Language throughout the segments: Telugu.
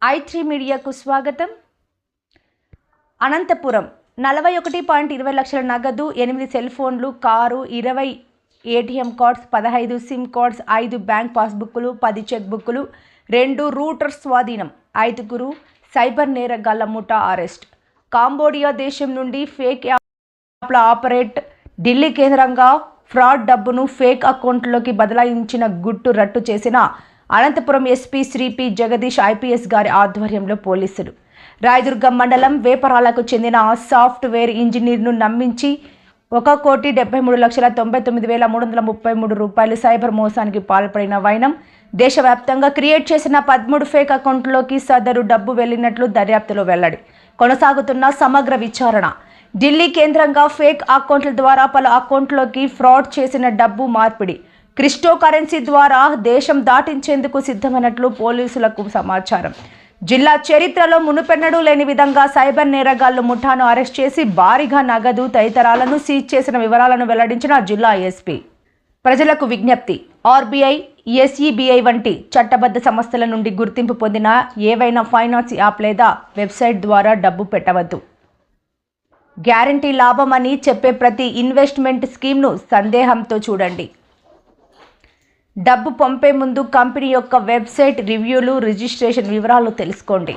i3 మీడియాకు స్వాగతం. అనంతపురం 41.20 లక్షల నగదు, 8 సెల్ ఫోన్లు, car, 20 ATM cards, 15 SIM cards, 5 bank పాస్బుక్లు, 10 చెక్ బుక్లు, 2 రూటర్స్ స్వాధీనం. 5 సైబర్ నేరగాళ్ల ముఠా అరెస్ట్. కాంబోడియా దేశం నుండి ఫేక్ యాప్ల ఆపరేట్ ఢిల్లీ కేంద్రంగా ఫ్రాడ్ డబ్బును ఫేక్ అకౌంట్లోకి బదలాయించిన గుట్టు రట్టు చేసిన Anantapuram SP Shri P Jagadish IPS గారి ఆధ్వర్యంలో పోలీసులు రాయదుర్గం మండలం వేపరాలకు చెందిన సాఫ్ట్వేర్ ఇంజనీర్ను నమ్మించి 1,73,99,333 రూపాయలు సైబర్ మోసానికి పాల్పడిన వైనం. దేశవ్యాప్తంగా క్రియేట్ చేసిన 13 ఫేక్ అకౌంట్లోకి సదరు డబ్బు వెళ్లినట్లు దర్యాప్తులో వెల్లడి. కొనసాగుతున్న సమగ్ర విచారణ. ఢిల్లీ కేంద్రంగా ఫేక్ అకౌంట్ల ద్వారా పలు అకౌంట్లోకి ఫ్రాడ్ చేసిన డబ్బు మార్పిడి, క్రిప్టో కరెన్సీ ద్వారా దేశం దాటించేందుకు సిద్ధమైనట్లు పోలీసులకు సమాచారం. జిల్లా చరిత్రలో మునుపెన్నడూ లేని విధంగా సైబర్ నేరగాళ్లు ముఠాను అరెస్ట్ చేసి భారీగా నగదు తదితరాలను సీజ్ చేసిన వివరాలను వెల్లడించిన జిల్లా ఎస్పీ. ప్రజలకు విజ్ఞప్తి. ఆర్బీఐ, ఎస్ఈబీఐ వంటి చట్టబద్ధ సంస్థల నుండి గుర్తింపు పొందిన ఏవైనా ఫైనాన్స్ యాప్ లేదా వెబ్సైట్ ద్వారా డబ్బు పెట్టవద్దు. గ్యారంటీ లాభం అని చెప్పే ప్రతి ఇన్వెస్ట్మెంట్ స్కీమ్ను సందేహంతో చూడండి. డబ్బు పంపే ముందు కంపెనీ యొక్క వెబ్సైట్ రివ్యూలు, రిజిస్ట్రేషన్ వివరాలు తెలుసుకోండి.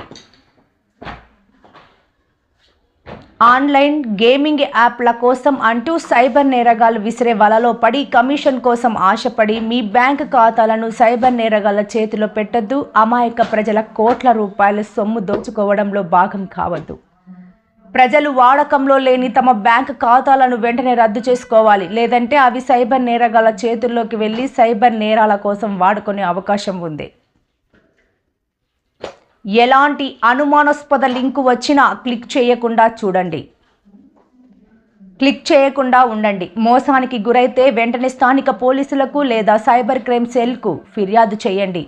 ఆన్లైన్ గేమింగ్ యాప్ల కోసం అంటూ సైబర్ నేరగాళ్లు విసిరే వలలో పడి కమిషన్ కోసం ఆశపడి మీ బ్యాంక్ ఖాతాలను సైబర్ నేరగాళ్ల చేతిలో పెట్టొద్దు. అమాయక ప్రజల కోట్ల రూపాయల సొమ్ము దోచుకోవడంలో భాగం కావద్దు. ప్రజలు వాడకంలో లేని తమ బ్యాంక్ ఖాతాలను వెంటనే రద్దు చేసుకోవాలి, లేదంటే అవి సైబర్ నేరగాళ్ల చేతుల్లోకి వెళ్ళి సైబర్ నేరాల కోసం వాడుకునే అవకాశం ఉంది. ఎలాంటి అనుమానాస్పద లింకు వచ్చినా క్లిక్ చేయకుండా చూడండి. క్లిక్ చేయకుండా ఉండండి. మోసానికి గురైతే వెంటనే స్థానిక పోలీసులకు లేదా సైబర్ క్రైమ్ సెల్కు ఫిర్యాదు చేయండి.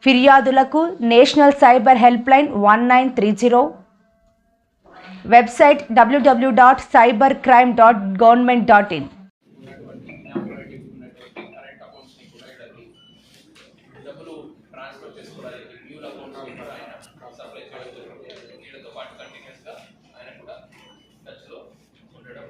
ఫిర్యాదులకు national cyber helpline 1930, website www.cybercrime.government.in. డబ్బులు ట్రాన్స్ఫర్ చేసుకోవడానికి న్యూ అకౌంట్ ఆయన సప్లై చేయడం జరుగుతుంది. వీళ్ళతో పాటు కంటిన్యూస్గా ఆయన కూడా టచ్లో ఉండడం